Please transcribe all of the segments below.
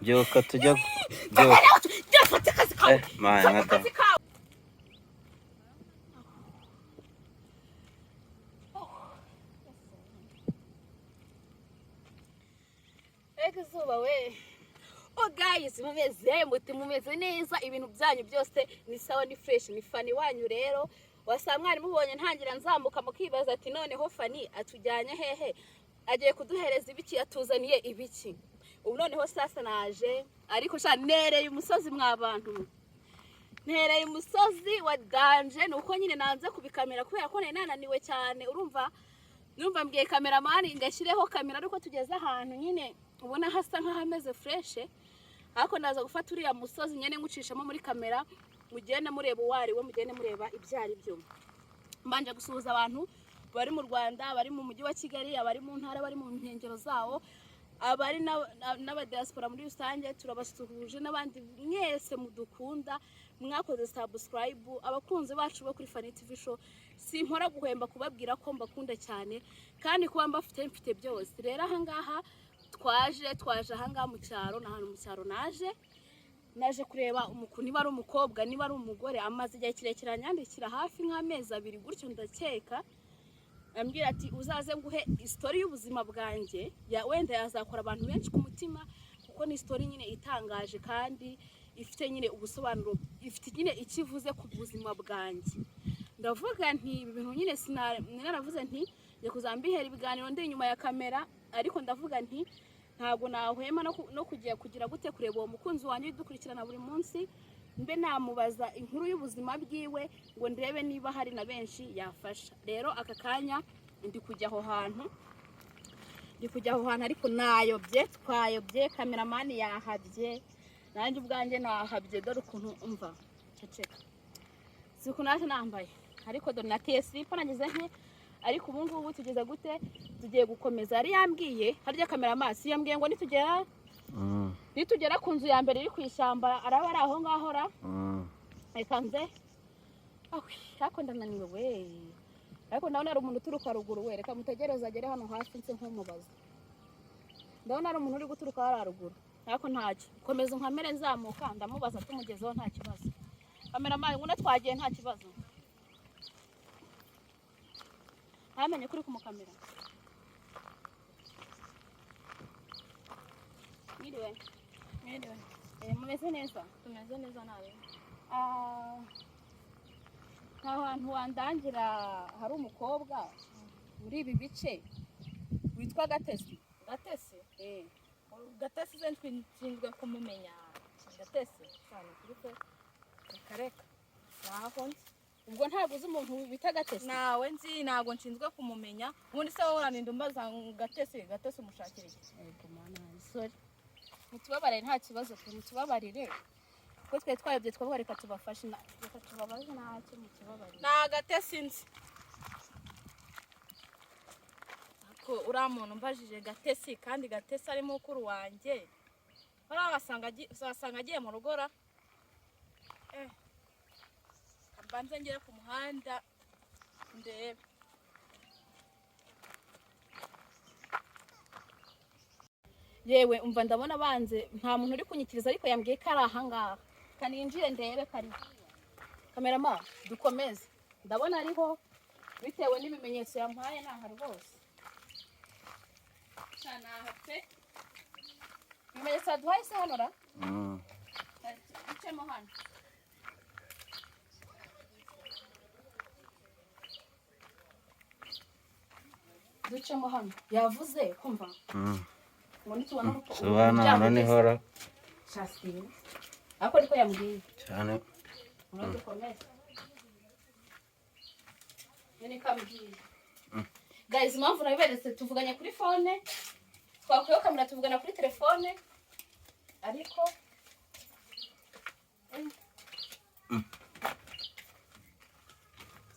Byuka tujya mana da. Izuba we. Oh guys, mumeze neza, ibintu byanyu byose ni sawa, ni fresh, ni Fani wanyu rero. Wasa mwari mubonye ntangira nzamuka mukibaza ati noneho Fani atujyanye hehe, agiye kuduhereza ibiki, atuzaniye ibiki. Ubu noneho sasa naje, ariko sha nereye umusozi mwabantu, nereye umusozi wa danje. Nuko nyine nanze kubikamera kubera ko nananiwe cyane. Urumva mbwiye cameraman ngashireho kamera, ariko tugeze ahantu nyine ubona hasa nkahameze fresh, ariko naza gufata uriya musozi nyene ngucishamo muri kamera, mugende mureba uwari we, mugende mureba ibyari byo. Mbanje gusuhuza abantu bari mu Rwanda, bari mu mujyi wa Kigali, abari mu ntara, bari mu nkengero zawo, abari n'aba diaspora muri rusange. Turabasuhuje n'abandi mwese mudukunda, mwakoze subscribe, abakunzi bacu bo kuri Fani TV show. Simpora guhemba kubabwira ko mbakunda cyane, kandi kuba mfite byose. Rero ahangaha twaje ahangaha mu cyaro, n'ahantu mu cyaro naje kureba umuntu, niba ari umukobwa niba ari umugore. Amaze igihe kirekire anyandikira hafi nk'amezi 2 gutyo, ndakeka ambwira ati uzaze nguhe story y'ubuzima bwanjye, wenda yazakora abantu benshi ku mutima, kuko ni story nyine itangaje kandi ifite nyine ubusobanuro, ifite nyine ikivuze ku buzima bwanjye. Ndavuga nti ibi bintu nyine naravuze nti ngiye kuzambihera ibiganiro ndi inyuma ya kamera, ariko ndavuga nti ntabwo nahwema no kugira gute kureba uwo mukunzi wanjye dukurikirana buri munsi, mbe namubaza inkuru y'ubuzima bwiwe ngo ndebe niba hari na benshi yafasha. Rero aka kanya ndi kujya aho hantu, ariko twayobye, cameraman yahabye, nanjye ubwanjye nahabye. Dore ukuntu umva ceceka, siku naje nambaye, ariko dore nateye slip nagize nke. Ariko ubu ngubu tugeze gute, tugiye gukomeza. Yari yambwiye harya cameraman yambwiye ngo nitugera ku nzu ya mbere iri ku ishyamba, araba ari aho ngaho ra. Reka nze ariko ndananiwe we, ariko ndabona ari umuntu uturuka ruguru we. Reka mutegereze agere hano hafi nse nk'umubaza. Ndabona ari umuntu uri guturuka hara ruguru, ariko ntacyo. Komeza nkamere nzamuka, ndamubaza tumugezeho nta kibazo. Cameraman ngune twagiye nta kibazo, amenye kuri kumukamera. Mwiriwe. Mumeze neza? Tumeze neza nawe. Nta hantu wandangira hari umukobwa muri ibi bice witwa Gatesi? Gatesi ze nshinzwe kumumenya. Gatesi cyane kuri pe kareka naho nzi. Ubwo ntabwo uzi umuntu bita Gatesi? Nawe nzi, ntabwo nshinzwe kumumenya. Ubundi se wowe uraninde umbaza Gatesi umushakira iki? Yego mana, sorry. Mutubabarire nta kibazo, mutubabarire ko twe twayobye, twavuga reka tubafashe, reka tubabaze ntacyo, mutubabarire. Na Gatesi nzi ko uramuntu mbajije Gatesi, kandi Gatesi ari mukuru wanjye. Basanga agiye mu rugora. Mbanze ngere ku muhanda ndebe. Yewe umva ndabona banze, nta muntu uri kunyikiriza, ariko yambwiye ko ari ahangaha. Kaninjire ndebe kari. Cameraman dukomeze, ndabona ariho bitewe n'ibimenyetso yampaye naha rwose. Cyana hape. Ibimenyetso duhaye se hano ra? Icemo hano. Ducemo hano. Yavuze kumva. Sobanura nihora. Chasine. Ako niko yambwiye. Cyane. Dukomeze. Nene kambwiye. Guys, impamvu nabiberetse tuvuganye kuri phone, twakuyeho kamera tuvugana kuri telefone, ariko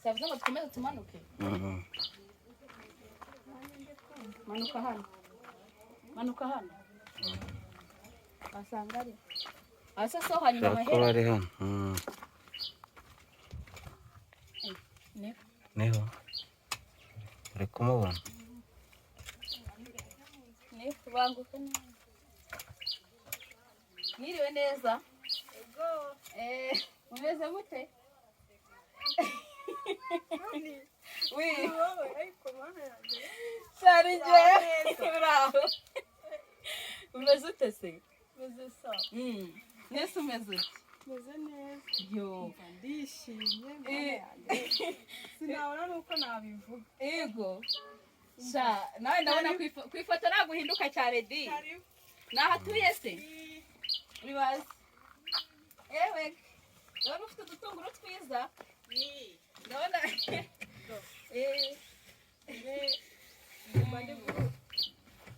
savuze ngo dukomeze tumanuke. Manuka hano. Basanga ari. Asa so hanyuma mahera. Ari hano. Niho. Uri kumubona? Niho banguka neza. mwiriwe neza mumeze mute cyari njye bravo umeze ute se nese umeze ute meze neza yo ndishimye sinabona nuko nabivuga yego sha nawe ndabona ku ifoto naguhinduka cyane di nahatuye se bibaza ewe ndabona ufite udutunguru twiza ndabona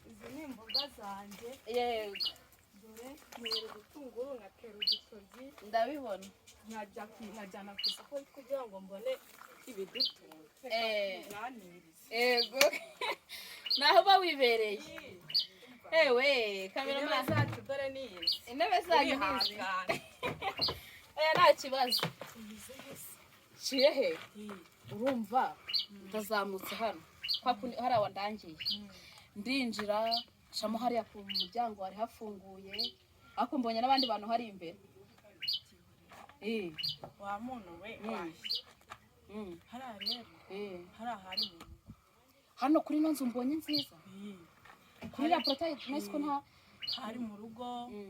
izi ni imboga zanjye yego dore ntera udutunguru ngatera udutoryi ndabibona nkajyana ku isoko kugira ngo mbone ibidutunga nganirize yego naho uba wibereye ewe kamera zacu dore ni izi intebe zanyu nizi oya nta kibazo ciye he urumva ndazamutse hano hariya wandangiye ndinjira shamo hariya ku muryango wari hafunguye ariko mbonye n'abandi bantu hari imbere wa muntu we hariya rero hariya hari hano kuri ino nzu mbonye nziza kuri iriya porotayi nasi ko nta hari mu rugo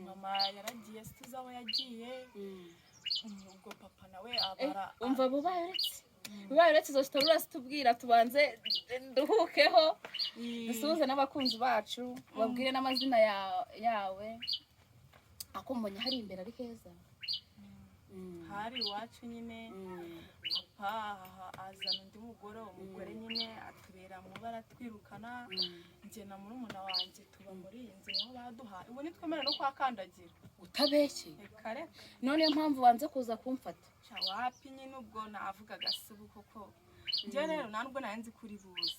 mama yaragiye tuzi aho yagiye ubwo papa nawe abara umva bubayeretse izo sitori urazitubwira tubanze duhukeho dusuhuze n'abakunzi bacu babwire n'amazina yawe ako mbonye hari imbere ari heza hari iwacu nyine papa azana undi mugore umugore nyine atubera mu bara twirukana njye na murumuna wanjye tuba muri iyi nzu niho baduhaye ubu nitwemere no kuhakandagira utabeshye kare none niyo mpamvu wanze kuza kumfata wapi nyine ubwo navuga agasubu koko njye rero ntabwo nari nzi kuri buze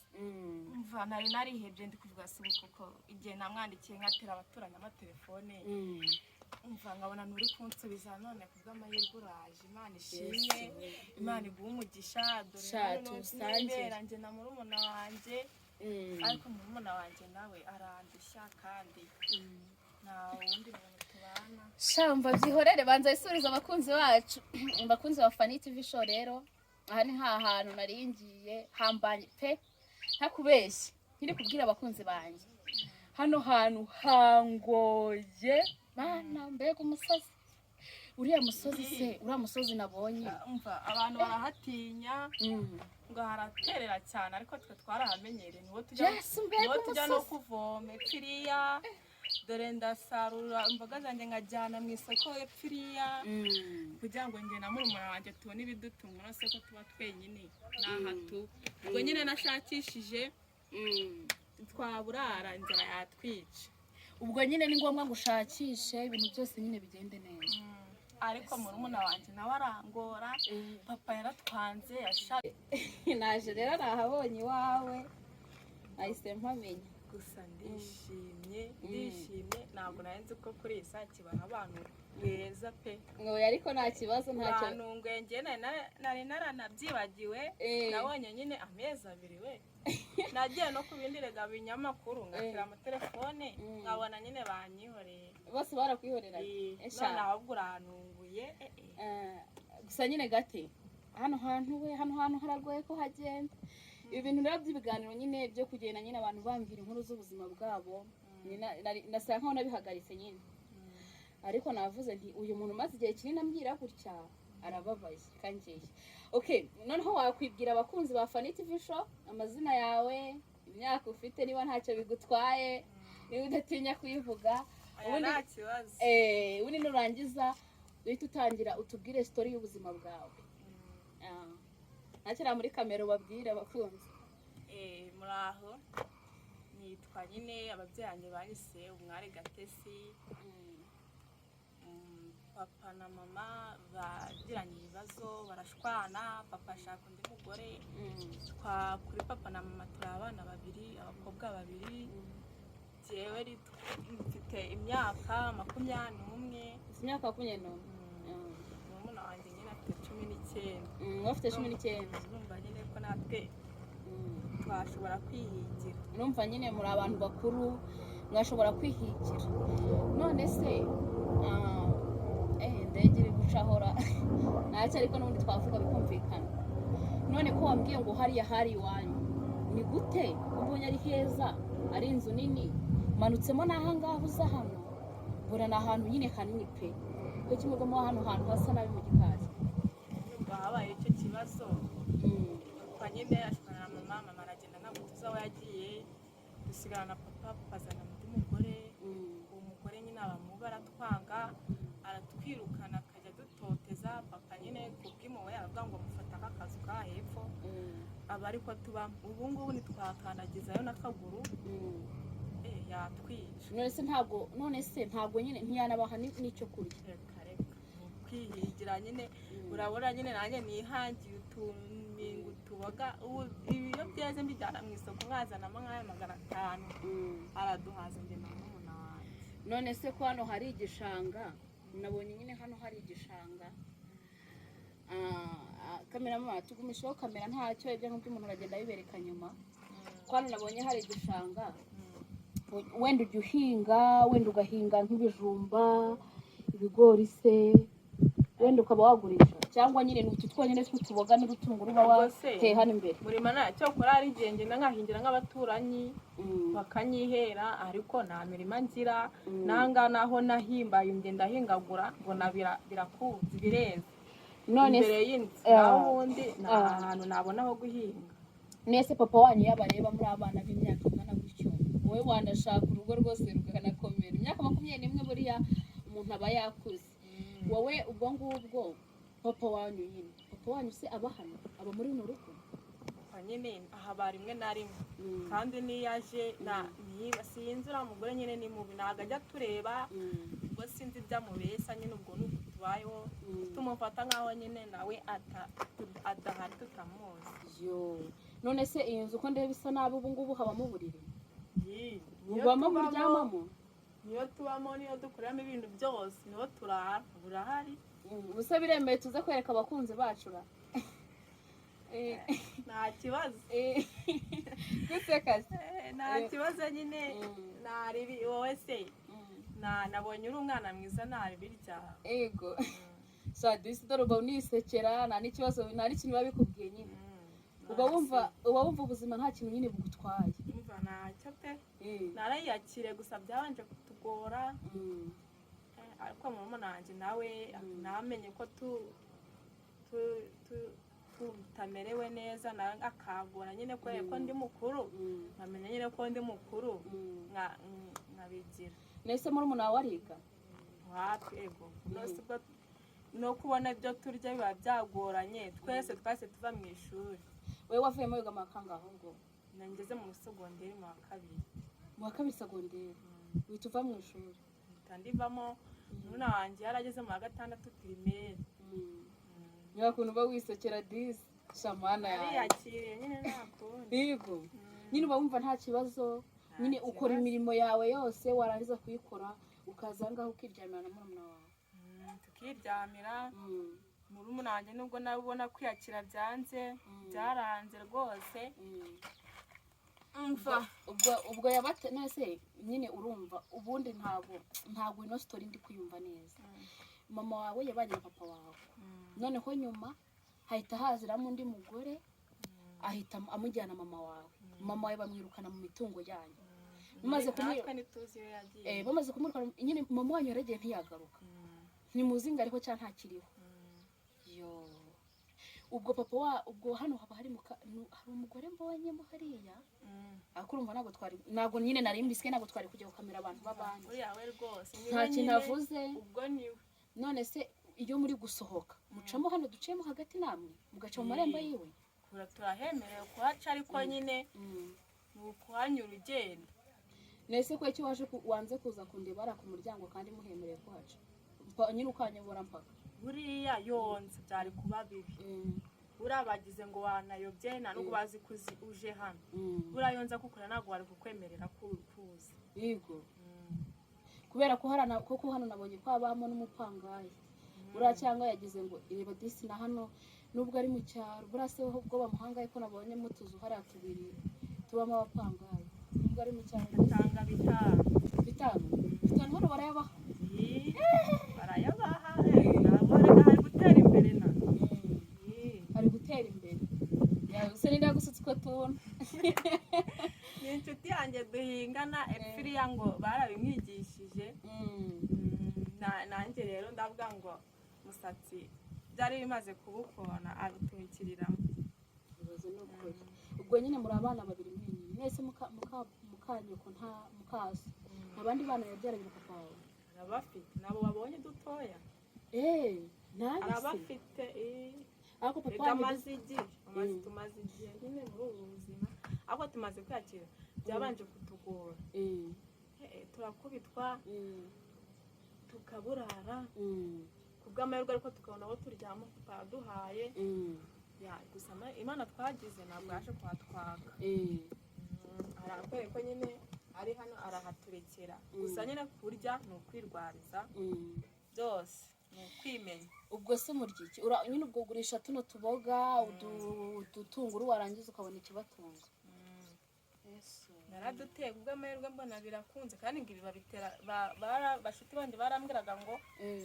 mva nari narihebye ndi kuvuga asubu koko igihe namwandikiye nkatera abaturanyi amatelefone umva nkabona nturi kunsubiza none kubw'amahirwe uraje imana ishimwe imana iguha umugisha dore nibera njye na murumuna wanjye ariko murumuna wanjye nawe arandushya kandi nta wundi muntu tubana shamba byihorere banza yisuriza abakunzi bacu abakunzi ba Fanny TV show rero aha ni hantu naringiye hambanye pe ntakubeshye nkiri kubwira abakunzi banjye hano hantu hangoye mana mbega umusozi uriya musozi se uriya musozi nabonye umva abantu barahatinya ngo haraterera cyane ariko twe twarahamenyereye niho tujya no kuvoma epfiriya dore ndasarura imboga zanjye nkajyana mu isoko epfiriya kugira ngo njye na murumuna wanjye tubone ibidutunga no se ko tuba twenyine n'ahatu ubwo nyine nashakishije twaburara inzara yatwica ubwo nyine ni ngombwa ngo ushakishe ibintu byose nyine bigende neza ariko murumuna wanjye nawe arangora papa yaratwanze yashaka naje rero nahabonye iwawe nahise mpamenya gusa ndishimye ntabwo nari nzi ko kuri iyi saa kibana abantu beza pe ngo ariko nta kibazo ntacyo bantunguye njye nari naranabyibagiwe nabonye nyine amezi abiri we nagiye no ku bindi rega binyamakuru ngatira amatelefone nkabona nyine banyihoreye bose barakwihorera none ahubwo urantunguye gusa nyine gate hano hantu haragoye ko hagenda ibi bintu rero by'ibiganiro nyine byo kugenda nyine abantu bambwira inkuru z'ubuzima bwabo nasanga nkaho nabihagaritse nyine ariko navuze nti uyu muntu umaze igihe kinini ambwira gutya arababaye kangiye okay noneho wakwibwira abakunzi ba Fanny TV show amazina yawe imyaka ufite niba ntacyo bigutwaye niba udatinya kuyivuga nta kibazo ubundi nurangiza uhita utangira utubwire story y'ubuzima bwawe nakira muri kamera ubabwire abakunzi muraho nitwa nyine ababyeyi banyise umwari Gatesi papa na mama bagiranye ibibazo barashwana papa ashaka undi mugore kuri papa na mama turi abana babiri abakobwa babiri jewe mfite imyaka 21 imyaka 21 murumuna wanjye nyine afite 19 ufite 19 urumva nyine ko natwe twashobora kwihigira urumva nyine muri abantu bakuru mwashobora kwihigira none se ntacyo ariko n'ubundi twavuga bikumvikana. None ko wambwiye ngo hariya hari iwanyu, ni gute ubonye ari heza, ari inzu nini, manutsemo n'aha ngaha uza hano, mbona ni ahantu nyine hanini pe, ko kimugamo hano hantu hasa nabi mu gikari. Nubwo habaye icyo kibazo papa nyine ashikana na mama aragenda ntabwo tuzi aho yagiye, dusigarana papa azana undi mugore, uwo mugore nyine abamuba aratwanga, aratwirukana akajya dutoteza. Papa nyine kubw'impuhwe aravuga ngo mufata akazu ka hepfo aba ariko tuba ubu ngubu ntitwakandagizayo n'akaguru yatwica. None se ntabwo nyine ntiyanabaha n'icyo kurya. Reka kwihigira nyine urabona nyine nanjye nihangiye utumingo tuboga iyo byeze mbijyana mu isoko nkazanamo nk'aya 500 araduhaza njye na murumuna wanjye. None se ko hano hari igishanga, nabonye nyine hano hari igishanga, kamera mama tugumishaho kamera ntacyo, ibyo nk'ibyo umuntu aragenda bibereka nyuma. Ko hano nabonye hari igishanga, wenda ujya uhinga, wenda ugahinga nk'ibijumba, ibigori se, wenda ukaba wagurisha, cyangwa nyine n'utu twonyine tw'utuboga n'udutunguru uba wateye hano imbere. Murima ntacyo kora ari igihe ngenda nkahingira nk'abaturanyi bakanyihera, ariko nta mirima ngira. Nanga naho nahimbaye ngenda hingagura mbona birakuze bireze imbere y'inzu, naho ubundi nta hantu nabona ho guhinga. Nese papa wanyu yabareba muri abana b'imyaka ingana gutyo, wowe wandashaka urugo rwose ruganakomera. Imyaka 21 buriya umuntu aba yakuze. Wowe ubwo ngubwo papa wanyu se aba hano, aba muri runo rugo? Papa nyine aha bari rimwe na rimwe, kandi niyaje niba sinzi uriya mugore nyine ni mubi, ntabwo ajya tureba, ubwo sinzi ibyamubeshya nyine. Ubwo ni uko tubayeho, tumufata nk'aho nyine nawe adahari tutamuzi. None se iyi nzu uko ndeba bisa nabi ubu ngubu habamo uburiri? Mubamo muryamamo? Niyo tubamo, niyo dukoreramo ibintu byose, niho turara. Burahari gusa biremeye tuze kwereka abakunzi bacu ra nta kibazo guseka nta kibazo nyine. Naribi wowe se nabonye uri umwana mwiza, naribirya ego sadisi dore uba unisekera, nta n'ikibazo, nta n'ikintu biba bikubwiye nyine. uba wumva ubuzima nta kintu nyine bugutwaye. Umva ntacyo pe, narayakire, gusa byabanje kutugora. Ariko mama nanjye nawe namenye ko tutamerewe neza, nawe akagora nyine ko ndi mukuru, nkamenya nyine ko ndi mukuru nkabigira. Nese murumuna wawe ariga? Ego no kubona ibyo turya biba byagoranye, twese tuva mu ishuri. Wewe wavuyemo wiga makangaho ngo? Nangeze mu segonderi mu wa kabiri. Mu wa kabiri segonderi uhita uva mu ishuri? Ndivamo nuna wanjye yarageze mu wa 6 primaire. Niba kuntu uba wisekera disi shamana yawe yariyakiriye nyine nakundi. Yego nyine uba wumva nta kibazo, nyine ukora imirimo yawe yose, warangiza kuyikora ukaza ngaho ukiryamira na murumuna wawe. Tukiryamira murumuna wanjye nubwo nabona kwiyakira byaranze rwose. ubwo yabate nese nyine urumva ubundi ntabwo ino story ndi kuyumva neza. Mama wawe yabanye na papa wawe, noneho nyuma hahita haziramo undi mugore ahita amujyana mama wawe. Mama wawe bamwirukana mu mitungo yanyu. Bamaze kumurukana nyine mama wanyu yaragiye ntiyagaruka, ntimuzinga ariko cyane ntakiriho. Ubwo papa ubwo hano haba hari umugore mbonyemo hariya, akurumva ntabwo nyine nari mbisike, ntabwo twari kujya gukamera abantu babandi. Nta kintu avuze. Ubwo niwe none se iyo muri gusohoka mucamo hano ducemo hagati namwe mugaca mu marembo yiwe? Turahemerewe kuhaca, ariko nyine ni ukuhanyura urugendo. Nese ko iki wanze kuza kundebara ku muryango kandi muhemerewe kuhaca nyine ukanyobora mpaka? Buriya yonze byari kuba bibi. Urabagize ngo wanayobye nta nubwo bazi kuzi uje hano. Buriya yonze akukora ntabwo wari kukwemerera kuza. Yego kubera ko hano nabonye ko habamo n'umupangayi. Buriya cyangwa yagize ngo ireba disi na hano nubwo ari mu cyaro, buriya se ubwo bamuhangaye ko nabonye mutuzu hariya tubiri tubamo abapangayi, nubwo ari mu cyaro. Atanga 5 hano barayabaha? Barayabaha. Ntabwo hari gutera imbere na buriya ngo barabimwigishije nanjye rero ndavuga ngo umusatsi byari bimaze kubukona abitumikiriramo. Ubwo nyine muri abana babiri mwenyine mwese mukanyoko nta mukaso abandi bana yabyaranye na papa wawe arabafite nabo babonye dutoya arabafite ariko papa amaze igihe tumaze igihe nyine muri ubu buzima ariko tumaze kwakira byabanje kutugora turakubitwa tukaburara kubw'amahirwe ariko tukabona aho turyama tutaduhaye gusa Imana twagize ntabwo yaje kuhatwaka arakwereka ko nyine ari hano arahaturekera gusa nyine kurya ni ukwirwariza byose ni ukwimenya. Ubwo se murya iki nyine ubwo ugurisha tuno tuboga udutunguru warangiza ukabona ikibatunga? naraduteye kubw'amahirwe mbona birakunze kandi ngo ibi babitera bashuti bandi barambwiraga ngo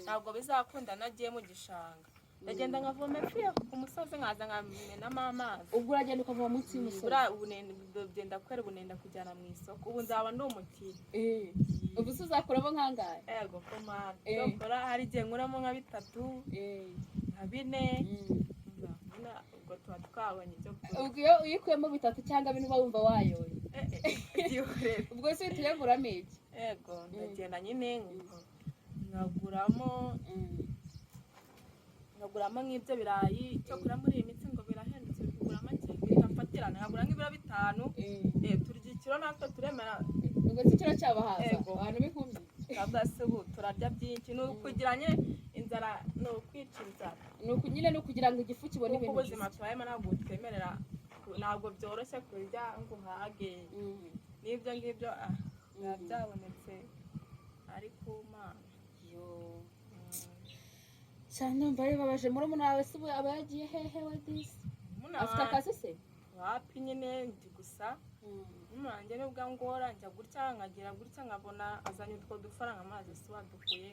ntabwo bizakunda nagiye mu gishanga ndagenda nkavoma ifuye ku musozi nkaza nkamenamo amazi. Ubwo uragenda ukavoma munsi y'umusozi? Ugenda kwera ubunenda kujyana mu isoko ubu nzaba ndi umukire. Ubu se uzakuramo nk'angahe? Yego ko mwana ndakora hari igihe nkuramo nka 3 nka 4 ubwo tuba twabonye ibyo kurya. Ubwo iyo uyikuyemo 3 cyangwa 4 uba wumva wayoye? Ubwo se tuyaguramo iki? Yego ndagenda nyine nkaguramo nk'ibyo birayi cyo kura muri iyi mitsi ngo birahendutse bigura make birafatirana nkagura nk'ibiro 5 turya ikiro natwe turemera. Ubwo se ikiro cyabahaza abantu bihumye kabwa se ubu turarya byinshi ni ukugiranye inzara no kwica inzara nyine no kugira ngo igifu kibone ibintu ubuzima twayemo ntabwo twemerera ntabwo byoroshye kurya ngo uhage n'ibyo ngibyo byabonetse ari ku Mana cyane mbari babaje muri umuntu wawe se aba yagiye hehe wa disi afite akazi se wapi nyine ndi gusa nanjye nubwo ngora njya gutya nkagira gutya nkabona azanye utwo dufaranga amazi se wadukuye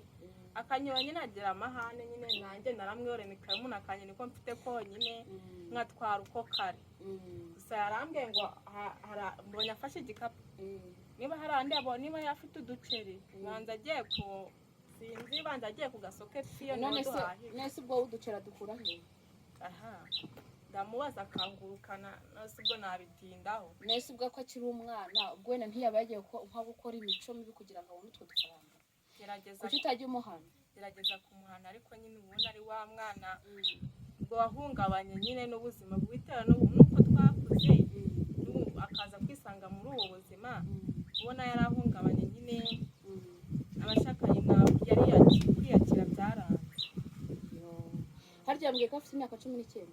akanyoye nyine agira amahane nyine nanjye naramwiyorene kamu nakanye niko mfite konyine nkatwara uko kare gusa yarambwiye ngo mbonye afashe igikapu niba hari andi abonye niba yafite uduceri banza agiye ku sinzi banza agiye ku gasoke fiyo none se ubwo uducera dukura he? ndamubaza akangurukana nose ubwo nabitindaho nese ubwo ko akiri umwana ubwo wenda ntiyaba yagiye nko gukora imico mibi kugira ngo abone utwo dufaranga. Kuki utajya umuhana? Gerageza kumuhana ariko nyine ubona ari wa mwana ngo wahungabanye nyine n'ubuzima bwitera n'uko twakuze akaza kwisanga muri ubu buzima ubona yarahungabanye nyine abashakanye nawe yari kwiyakira byaranze. Harya yambwiye ko afite imyaka 19.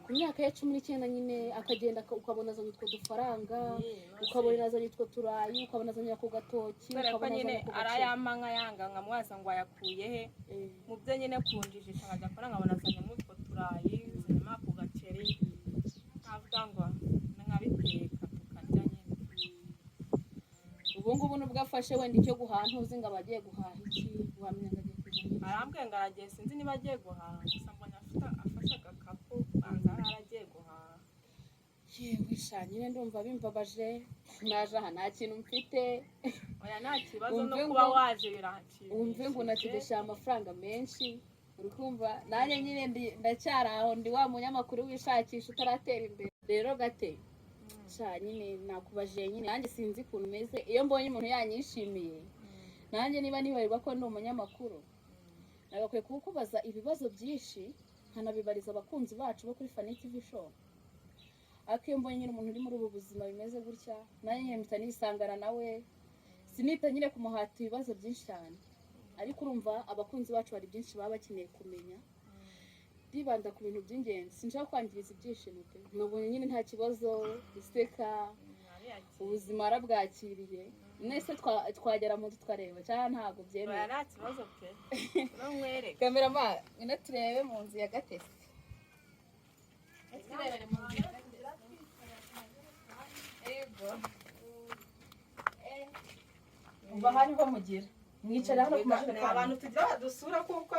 Ku myaka ya 19 nyine akagenda ukabona azanye utwo dufaranga ukabona azanye utwo turayi ukabona azanye ako gatoki ukabona nyine arayamanga yanga nkamwaza ngo ayakuye he mu byo nyine kunjijisha nkajya akora nkabona azanye utwo turayi zirimo ako gaceri nkavuga ngo nkabiteka tukarya nyine. Ubu ngubu nubwo afashe wenda icyo guhaha uzi ngo abagiye guhaha iki wamenya ngo agiye kujya arambwiye ngo aragiye sinzi niba agiye guhaha gusa mbona afashe agakapu banza aragiye guhaha. Yewe sha nyine ndumva bimbabaje naje aha nta kintu mfite. Oya nta kibazo no kuba waje birakira umve ngo nakidesha amafaranga menshi urukumva nanjye nyine ndacyari aho ndi wa munyamakuru wishakisha utaratera imbere rero gate sha nyine nakubaje nyine nanjye sinzi ukuntu meze iyo mbonye umuntu yanyishimiye nanjye niba nibarirwa ko ndi umunyamakuru nagakwiye kukubaza ibibazo byinshi nkanabibariza abakunzi bacu bo kuri Fanny TV show. Akiyo mbonye nyine umuntu uri muri ubu buzima bimeze gutya nanjye nyine mpita nisangana nawe sinita nyine kumuhata ibibazo byinshi cyane ariko urumva abakunzi bacu bari byinshi baba bakeneye kumenya bibanda ku bintu by'ingenzi sinshaka kwangiriza ibyishimo pe nabonye nyine nta kibazo iseka ubuzima arabwakiriye nese twagera mu tukareba cyangwa ntabwo byemeye. Nta kibazo pe uramwereka kamerama ina turebe mu nzu ya Gatesi turebere mu nzu ya Gatesi. Uba hariho mugira mwicara hano ku majerekani abantu tujya badusura kuko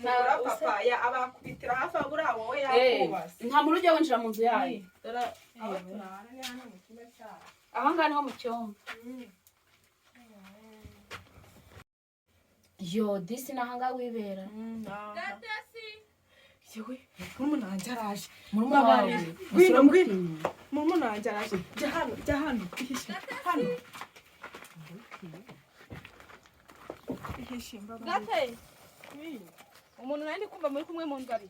nabura papa abakubitira hafi abura wowe yakubaza nta muntu ujya winjira mu nzu yayo. dore aho turara ni hano mu cyumba cyaho aha ngaha niho mu cyumba yo disi nahanga wibera yewe mumunanje araje murumuna wawe ngwino mumunanje araje jya hano ihishe hano ihishe gate umuntu nandi kumva muri kumwe mu ngari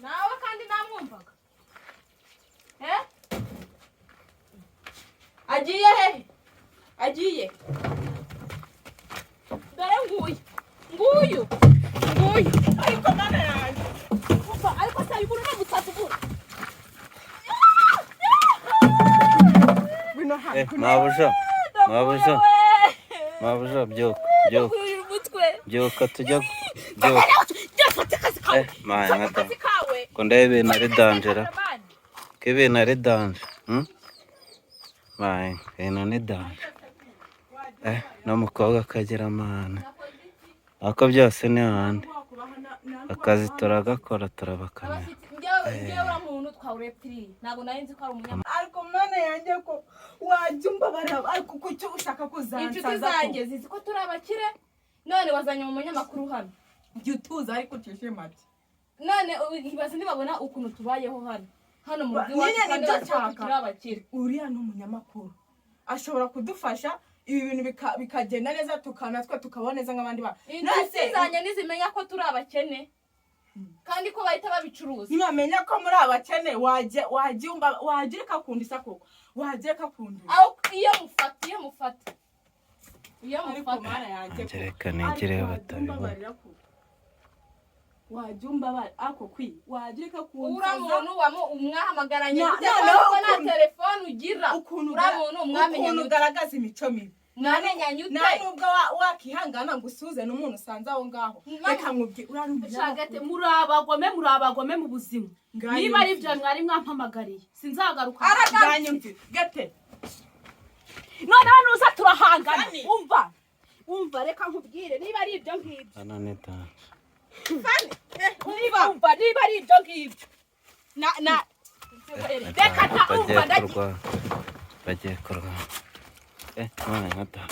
nawe kandi namwumvaga agiye he agiye dore nguyu ariko mana yanjye umva ariko se yibura n'umutatu bura bino hano mabuja byuka tujya maya nkata ko ndebe ibintu ari danjera ko ibintu ari danje maya ibintu ni danje n'umukobwa akagira amahane ako byose ni handi akazi turagakora turabakanira ariko mana yanjye ko wajya umbabarira ariko kuki ushaka kuzansaza inshuti zanjye zizi ko turi abakire none wazanye mu munyamakuru hano jya utuza ariko ucishe make none ibaze ntibabona ukuntu tubayeho hano mu rugo iwacu kandi turi abakire uriya ni umunyamakuru ashobora kudufasha ibi bintu bikagenda neza tukanatwe tukabona neza nk'abandi bantu inshuti zanjye nizimenya ko turi abakene kandi ko bahita babicuruza ntibamenya ko muri abakene wajya reka kundisa koko wajya reka kundisa iyo mufata ariko mara yanjye reka nigireyo batabibona wajya umbabara ako wajya reka kundisa muntu umwahamagaranye kuko nta telefone ugira muntu umwamenye ukuntu ugaragaza imico mibi mwamenyanye ute nta nubwo wakihangana ngo usuze n'umuntu usanze aho ngaho reka nkubwire urarumva muri abagome mu buzima niba ari byo mwari mwampamagariye sinzagaruka araganye gate noneho nuza turahangana umva reka nkubwire niba ari ibyo ngibyo hano ni danje niba ari ibyo ngibyo reka nta umva bagiye kurwana mwana nkata